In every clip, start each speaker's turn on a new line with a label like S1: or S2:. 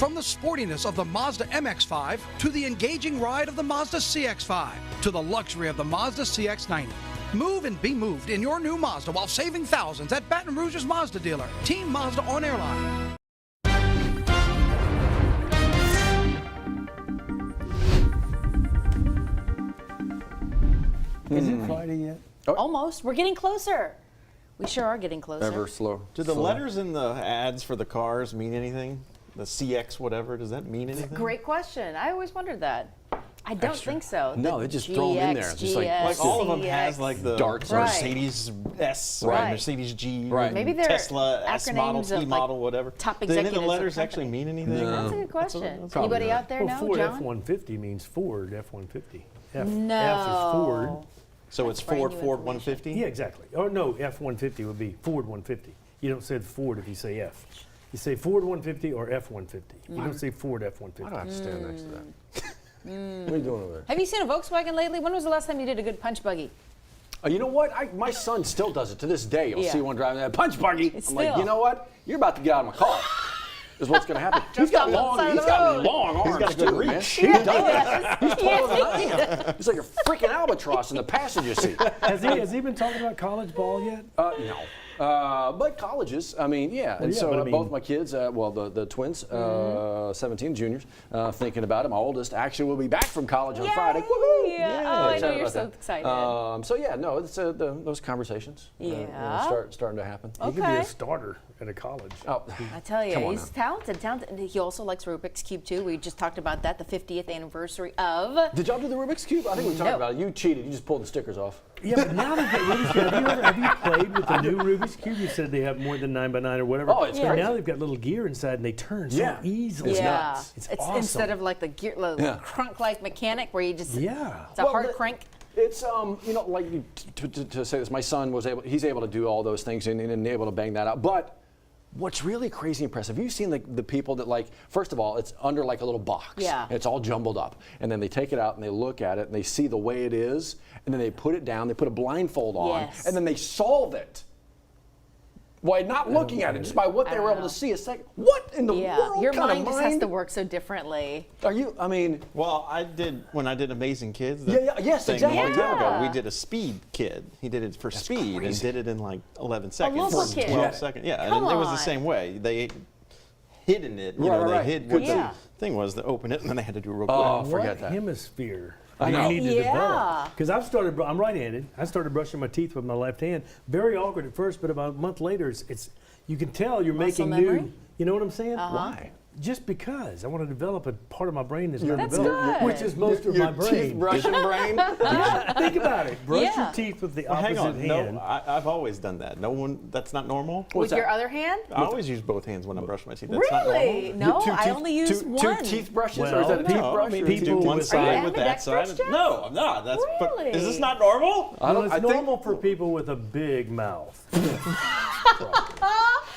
S1: From the sportiness of the Mazda MX-5 to the engaging ride of the Mazda CX-5 to the luxury of the Mazda CX-90. Move and be moved in your new Mazda while saving thousands at Baton Rouge's Mazda dealer. Team Mazda on Airline.
S2: Is it Friday yet?
S3: Oh. Almost. We're getting closer. We sure are getting closer.
S4: Ever slow.
S5: Do the letters in the ads for the cars mean anything? The CX whatever, does that mean anything?
S3: Great question. I always wondered that. I don't think so.
S4: No, they just throw them in there. Just like
S5: all of them has like the
S4: darts.
S5: Mercedes S,
S3: Right.
S5: Mercedes G,
S4: Right.
S3: Maybe they're
S5: Tesla S model,
S3: acronyms of,
S5: T model, whatever.
S3: top
S5: Do any of
S3: executives
S5: the letters
S3: of
S5: actually mean anything?
S4: No.
S3: That's a good question.
S5: that's
S3: Anybody
S4: probably
S3: out there
S2: Well,
S3: know,
S2: Ford
S3: John?
S2: F-150 means Ford F-150. F is
S3: No.
S2: Ford.
S5: So it's
S3: brand
S5: Ford
S3: new
S5: 150?
S2: Yeah, exactly. Oh, no, F-150 would be Ford 150. You don't say Ford if you say F. You say Ford 150 or F-150. You don't say Ford F-150.
S4: I don't have to stand next to that. What are you doing over there?
S3: Have you seen a Volkswagen lately? When was the last time you did a good punch buggy?
S4: You know what? My son still does it to this day. You'll
S3: Yeah.
S4: see one driving that punch buggy. I'm like,
S3: Still.
S4: you know what? You're about to get out of my car. Is what's going to happen. He's
S3: Just
S4: got
S3: on the side
S4: long.
S3: of
S4: He's
S3: the
S4: got
S3: road.
S4: long arms
S5: got a good
S4: too, man.
S5: reach.
S4: He does. He's taller than I am. He's like a freaking albatross in the passenger seat.
S2: Has he been talking about college ball yet?
S4: No. But colleges, I mean, yeah. And
S2: yeah,
S4: so
S2: but I mean-
S4: both my kids, well, the twins, 17 juniors, thinking about it. My oldest actually will be back from college on Friday. Woohoo!
S3: Yeah. Oh, I know
S4: Excited
S3: you're
S4: about
S3: so
S4: that.
S3: excited.
S4: So yeah, no, it's those conversations. Starting to happen.
S2: He could be
S3: Okay.
S2: a starter at a college.
S4: Oh,
S3: I tell you,
S4: Come on
S3: he's
S4: now.
S3: talented. And he also likes Rubik's Cube, too. We just talked about that, the 50th anniversary of...
S4: did y'all do the Rubik's Cube? I think we talked
S3: No.
S4: about it. You cheated. You just pulled the stickers off.
S2: Yeah, but now they've got Rubik's Cube. Have you played with the new Rubik's Cube? You said they have more than 9x9 or whatever.
S4: Oh, it's
S2: And
S4: crazy.
S2: now they've got little gear inside and they turn so
S4: Yeah.
S2: easily.
S4: It's
S3: yeah.
S4: nuts.
S2: It's
S3: Instead
S2: awesome.
S3: of like the gear,
S4: Yeah.
S3: crunk-like mechanic where you just...
S2: Yeah.
S3: It's a hard crank.
S4: It's like to say this. My son he's able to do all those things and able to bang that out. But what's really crazy impressive, have you seen the people that, like, first of all, it's under like a little box.
S3: Yeah.
S4: And it's all jumbled up. And then they take it out and they look at it and they see the way it is. And then they put it down, they put a blindfold on,
S3: Yes.
S4: and then they solve it. By not looking at it, just by what they were able to see a second. What in the
S3: Yeah,
S4: world
S3: your
S4: kind
S3: mind
S4: of
S3: just
S4: mind?
S3: has to work so differently.
S4: Are you, I mean,
S5: Well, when I did Amazing Kids,
S4: yes,
S5: thing
S4: exactly.
S5: a long time ago,
S3: Yeah.
S5: we did a speed kid. He did it for speed and
S4: crazy.
S5: did it in like 11 seconds.
S3: local
S5: or
S3: kid.
S5: 12 seconds. Yeah,
S3: Come
S5: and it was
S3: on.
S5: the same way. They hidden it. You
S4: Right,
S5: know, they
S4: right.
S5: hid what
S3: Yeah.
S5: the thing was to open it, and then they had to do it real
S4: Oh,
S5: quick.
S4: forget
S2: What
S4: that.
S2: hemisphere
S4: I
S2: do
S4: know.
S2: you need to
S3: Yeah.
S2: develop? Because I'm right-handed. I started brushing my teeth with my left hand. Very awkward at first, but about a month later, it's you can tell you're
S3: Muscle
S2: making
S3: memory?
S2: new. You know what I'm saying?
S4: Why?
S2: Just because I want to develop a part of my brain that's not
S3: That's
S2: developed,
S3: good.
S2: which is most of
S4: your
S2: my brain.
S4: teeth brushing brain?
S2: Yeah, think about it. Brush
S3: Yeah.
S2: your teeth with the
S5: Well,
S2: opposite
S5: hang on.
S2: hand.
S5: No, I've always done that. No one. That's not normal.
S3: With
S4: that?
S3: your other hand?
S5: I always use both hands when I brush my teeth. That's not
S3: Really?
S5: normal.
S3: No,
S4: Two
S3: I
S4: teeth-
S3: only use
S4: two
S3: one.
S4: teeth brushes, or is
S2: Well,
S4: that a teeth
S5: No,
S4: brush?
S5: I mean,
S4: or-
S5: you do
S2: people
S5: one
S2: with-
S5: side
S3: Are you
S5: with that side.
S3: ambidextrous, Jeff?
S5: No, I'm not. That's. But
S3: Really?
S5: is this not normal?
S2: Well, it's
S5: I think-
S2: normal for people with a big mouth.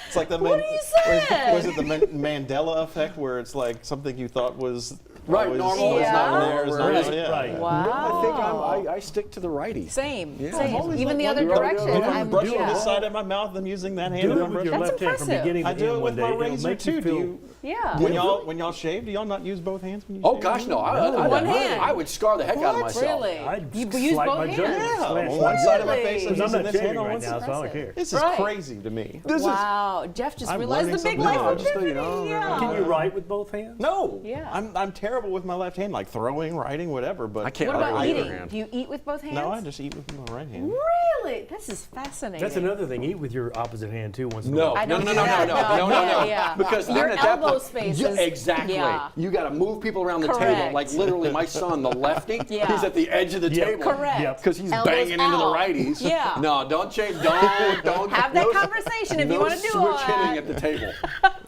S5: It's like the
S3: What do you say?
S5: Was it the Mandela effect, where it's like something you thought was
S4: Right,
S5: always,
S4: normal
S5: was
S3: is
S5: not
S3: not
S5: there, is
S4: normal.
S5: not-
S4: Right,
S5: yeah.
S2: right.
S3: Wow.
S4: No, I think I stick to the righty.
S3: Same.
S4: Yeah.
S3: Same.
S5: always
S3: Even
S5: like
S3: the
S5: when
S3: other
S5: you're
S3: direction.
S5: If I'm
S3: I'm
S5: brushing
S3: yeah.
S5: this side of my mouth, I'm using that hand.
S2: Do
S5: and
S2: it
S5: I'm
S2: with your
S5: brushing.
S3: That's
S2: left hand from
S3: impressive.
S2: beginning to
S5: I
S2: end
S5: do it
S2: one
S5: with
S2: day.
S5: my
S2: It'll
S5: razor
S2: make
S5: too.
S2: you
S5: Do
S2: feel
S5: you?
S3: Yeah.
S5: When y'all shave, do y'all not use both hands when you
S4: Oh
S5: shave?
S4: gosh, no!
S3: One hand.
S4: I would scar the heck out of myself.
S3: Really?
S2: I'd
S3: You use
S2: swipe
S3: both
S2: my
S3: hands?
S2: jugular.
S5: Yeah,
S2: Smash
S5: on
S2: my
S5: one side of my
S3: Really?
S5: face, I'm
S2: Because I'm
S5: using
S2: not
S5: this hand
S2: shaving
S5: on
S2: right
S5: one
S2: now,
S5: side.
S2: so I don't care.
S5: This is
S3: Right.
S5: crazy to me.
S3: Wow. Jeff just
S5: I'm
S3: realized the
S5: learning
S3: big
S5: something
S3: life
S5: new.
S3: of
S5: Just
S4: so you know,
S3: yeah.
S2: Can you write with both hands?
S5: No,
S3: Yeah.
S5: I'm terrible with my left hand, like throwing, writing, whatever. But
S4: I can't
S3: What
S4: write
S3: about
S4: with either
S3: eating?
S4: hand.
S3: Do you eat with both hands?
S5: No, I just eat with my right hand.
S3: Really? This is fascinating.
S2: That's another thing. Eat with your opposite hand too once in a
S4: No,
S2: while.
S3: I
S4: no,
S3: don't
S4: no,
S3: do
S4: no, no,
S3: that.
S4: no, no,
S3: Yeah,
S4: no, no.
S3: yeah.
S4: Because
S3: Your
S4: then at that
S3: elbow
S4: point,
S3: space
S4: you,
S3: is-
S4: exactly.
S3: yeah.
S4: You got to move people around the table.
S3: Correct.
S4: Like literally, my son, the lefty,
S3: Yeah.
S4: he's at the edge of the
S2: Yeah.
S4: table.
S3: Correct.
S2: Yep.
S4: Because he's
S3: Elbows
S4: banging into the
S3: out.
S4: righties.
S3: Yeah.
S4: No, don't change. Don't
S3: Have that
S4: no-
S3: conversation if you
S4: no
S3: want to do
S4: switch
S3: it.
S4: hitting at the table.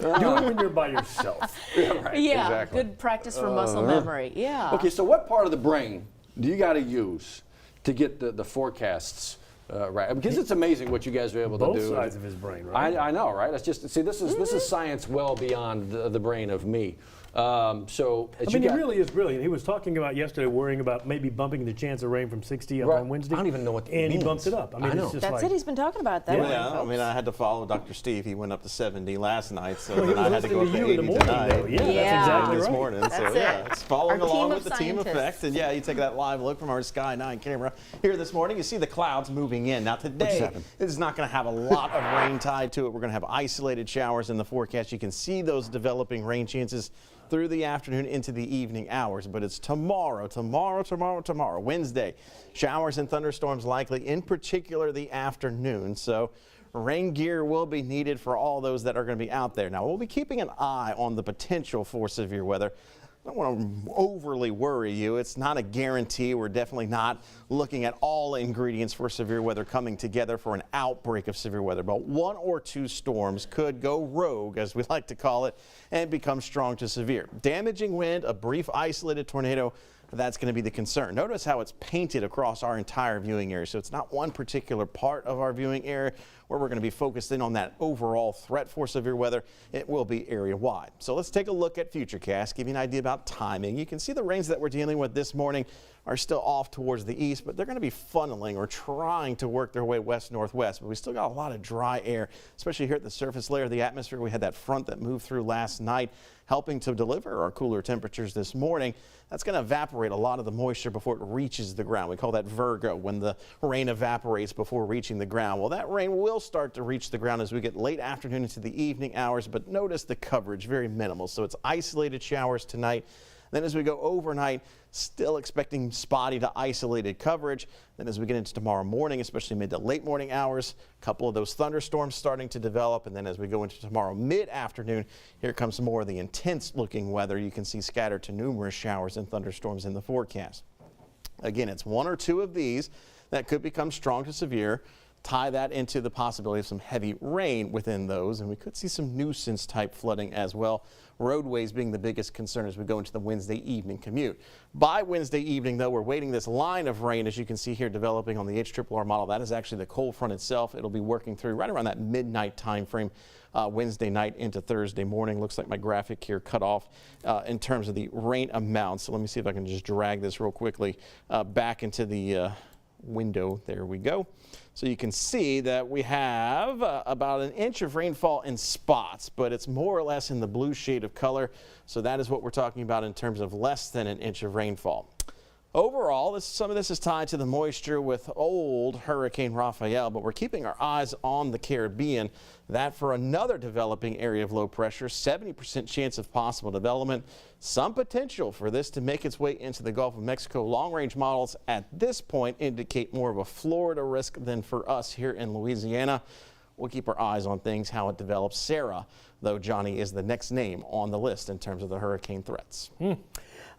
S2: Do it when you're by yourself.
S4: Yeah, right.
S3: Yeah,
S4: Exactly.
S3: good practice for muscle memory. Yeah.
S4: Okay, so what part of the brain do you got to use to get the forecasts right? Because it's amazing what you guys are able to
S2: Both
S4: do.
S2: sides of his brain, right?
S4: I know, right? It's just, see, this is science well beyond the brain of me. So as
S2: I mean,
S4: you
S2: it
S4: got,
S2: really is brilliant. He was talking about yesterday worrying about maybe bumping the chance of rain from 60 up
S4: Right.
S2: on Wednesday.
S4: I don't even know what that
S2: And
S4: means.
S2: he bumped it up. I mean,
S4: I know.
S2: it's just
S3: That's
S2: like,
S3: it. He's been talking about that.
S2: Yeah.
S3: one,
S5: Yeah, I
S3: folks.
S5: mean, I had to follow Dr. Steve. He went up to 70 last night, so
S2: Well, he
S5: then I
S2: was
S5: had to go
S2: listening
S5: up
S2: to
S5: to
S2: you in
S5: 80
S2: the morning,
S5: tonight.
S2: though. Yeah,
S3: Yeah.
S2: that's exactly
S5: This
S2: right.
S5: morning.
S3: That's
S5: so
S3: it.
S5: yeah, it's following
S3: Our
S5: along
S3: team
S5: with
S3: of
S5: the team
S3: scientists.
S5: effect. And yeah, you take that live look from our Sky 9 camera here this morning. You see the clouds moving in. Now today,
S4: happened?
S5: this is not going to have a lot of rain tied to it. We're going to have isolated showers in the forecast. You can see those developing rain chances through the afternoon into the evening hours, but it's tomorrow, Wednesday. Showers and thunderstorms likely, in particular the afternoon. So rain gear will be needed for all those that are going to be out there. Now, we'll be keeping an eye on the potential for severe weather. I don't want to overly worry you. It's not a guarantee. We're definitely not looking at all ingredients for severe weather coming together for an outbreak of severe weather. But one or two storms could go rogue, as we like to call it, and become strong to severe. Damaging wind, a brief isolated tornado, that's going to be the concern. Notice how it's painted across our entire viewing area. So it's not one particular part of our viewing area where we're going to be focused in on that overall threat for severe weather. It will be area wide. So let's take a look at Futurecast, give you an idea about timing. You can see the rains that we're dealing with this morning are still off towards the east, but they're going to be funneling or trying to work their way west-northwest. But we still got a lot of dry air, especially here at the surface layer of the atmosphere. We had that front that moved through last night, helping to deliver our cooler temperatures this morning. That's going to evaporate a lot of the moisture before it reaches the ground. We call that Virgo, when the rain evaporates before reaching the ground. Well, that rain will start to reach the ground as we get late afternoon into the evening hours, but notice the coverage, very minimal. So it's isolated showers tonight. Then as we go overnight, still expecting spotty to isolated coverage. Then as we get into tomorrow morning, especially mid to late morning hours, a couple of those thunderstorms starting to develop. And then as we go into tomorrow mid-afternoon, here comes more of the intense looking weather. You can see scattered to numerous showers and thunderstorms in the forecast. Again, it's one or two of these that could become strong to severe. Tie that into the possibility of some heavy rain within those, and we could see some nuisance type flooding as well. Roadways being the biggest concern as we go into the Wednesday evening commute. By Wednesday evening, though, we're waiting this line of rain, as you can see here, developing on the HRRR model. That is actually the cold front itself. It'll be working through right around that midnight time frame, Wednesday night into Thursday morning. Looks like my graphic here cut off in terms of the rain amount. So let me see if I can just drag this real quickly back into the window. There we go. So you can see that we have about an inch of rainfall in spots, but it's more or less in the blue shade of color. So that is what we're talking about in terms of less than an inch of rainfall. Overall, some of this is tied to the moisture with old Hurricane Rafael, but we're keeping our eyes on the Caribbean. That for another developing area of low pressure, 70% chance of possible development. Some potential for this to make its way into the Gulf of Mexico. Long-range models at this point indicate more of a Florida risk than for us here in Louisiana. We'll keep our eyes on things, how it develops. Sarah, though, Johnny, is the next name on the list in terms of the hurricane threats.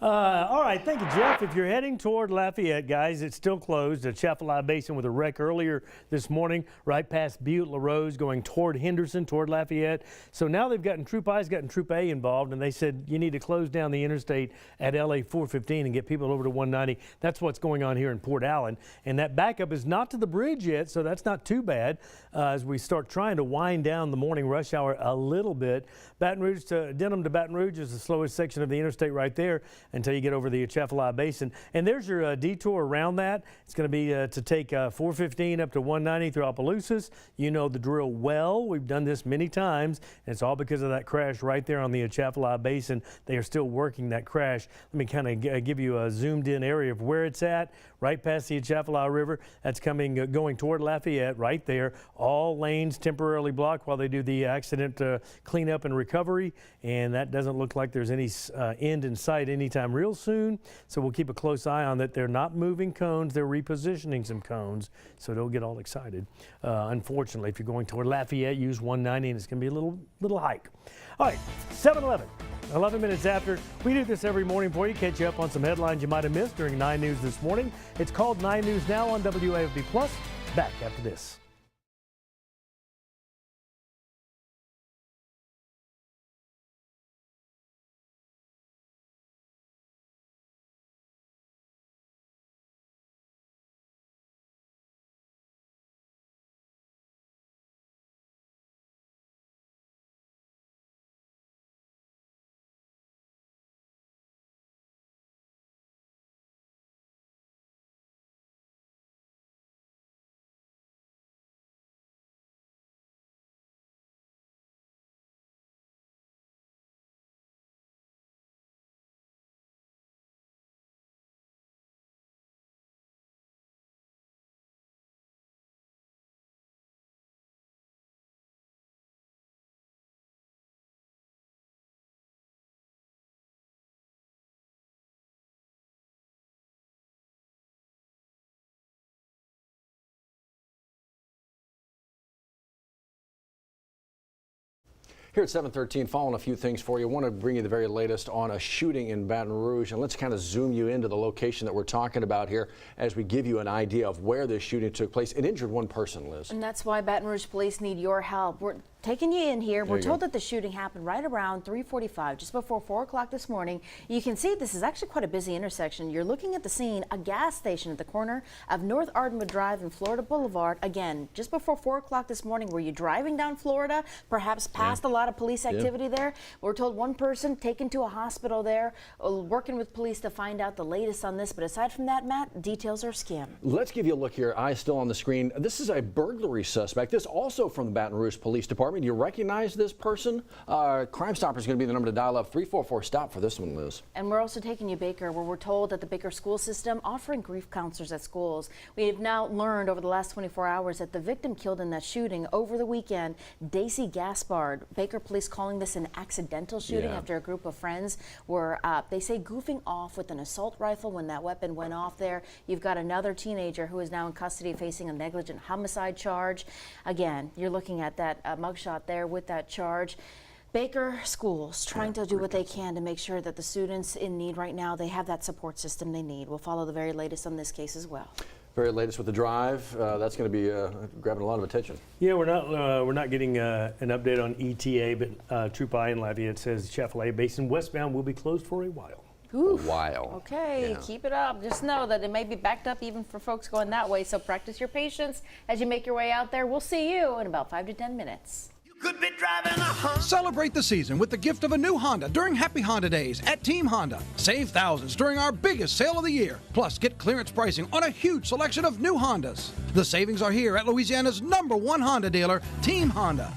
S2: All right, thank you, Jeff. If you're heading toward Lafayette, guys, it's still closed. The Atchafalaya Basin with a wreck earlier this morning, right past Butte, LaRose, going toward Henderson, toward Lafayette. So now they've gotten Troop I's gotten Troop A involved, and they said you need to close down the interstate at LA 415 and get people over to 190. That's what's going on here in Port Allen. And that backup is not to the bridge yet, so that's not too bad as we start trying to wind down the morning rush hour a little bit. Baton Rouge to Denham to Baton Rouge is the slowest section of the interstate right there until you get over the Atchafalaya Basin. And there's your detour around that. It's going to be to take 415 up to 190 through Opelousas. You know the drill well. We've done this many times. And it's all because of that crash right there on the Atchafalaya Basin. They are still working that crash. Let me kind of give you a zoomed in area of where it's at, right past the Atchafalaya River. That's going toward Lafayette right there. All lanes temporarily blocked while they do the accident cleanup and recovery. And that doesn't look like there's any end in sight anytime real soon. So we'll keep a close eye on that. They're not moving cones. They're repositioning some cones. So don't get all excited. Unfortunately, if you're going toward Lafayette, use 190 and it's going to be a little hike. All right, 7-11. 11 minutes after. We do this every morning for you, catch you up on some headlines you might have missed during 9 News this morning. It's called 9 News Now on WAFB Plus. Back after this.
S4: Here at 7:13, following a few things for you. I want to bring you the very latest on a shooting in Baton Rouge, and let's kind of zoom you into the location that we're talking about here as we give you an idea of where this shooting took place. It injured one person, Liz.
S3: And that's why Baton Rouge police need your help. We're taking you in here. We're told that the shooting happened right around 3:45, just before 4 o'clock this morning. You can see this is actually quite a busy intersection. You're looking at the scene, a gas station at the corner of North Ardmore Drive and Florida Boulevard. Again, just before 4 o'clock this morning. Were you driving down Florida, perhaps past a lot of police activity there? We're told one person taken to a hospital there, working with police to find out the latest on this. But aside from that, Matt, details are skim.
S4: Let's give you a look here. Eyes still on the screen. This is a burglary suspect. This also from the Baton Rouge Police Department. Do you recognize this person? Crime Stopper is going to be the number to dial up. 344-STOP for this one, Liz.
S3: And we're also taking you Baker, where we're told that the Baker school system offering grief counselors at schools. We have now learned over the last 24 hours that the victim killed in that shooting over the weekend, Daisy Gaspard. Baker police calling this an accidental shooting after a group of friends were, they say, goofing off with an assault rifle when that weapon went off there. You've got another teenager who is now in custody facing a negligent homicide charge. Again, you're looking at that mugshot there with that charge. Baker schools trying to do what they can to make sure that the students in need right now, they have that support system they need. We'll follow the very latest on this case as well.
S4: Very latest with the drive. That's going to be grabbing a lot of attention.
S2: Yeah, we're not getting an update on ETA, but Troop I in Lafayette says Chevrolet Basin westbound will be closed for a while.
S3: Oof.
S4: A while.
S3: Okay, keep it up. Just know that it may be backed up even for folks going that way, so practice your patience as you make your way out there. We'll see you in about 5 to 10 minutes.
S1: Could be driving a Honda. Celebrate the season with the gift of a new Honda during Happy Honda Days at Team Honda. Save thousands during our biggest sale of the year. Plus, get clearance pricing on a huge selection of new Hondas. The savings are here at Louisiana's #1 Honda dealer, Team Honda.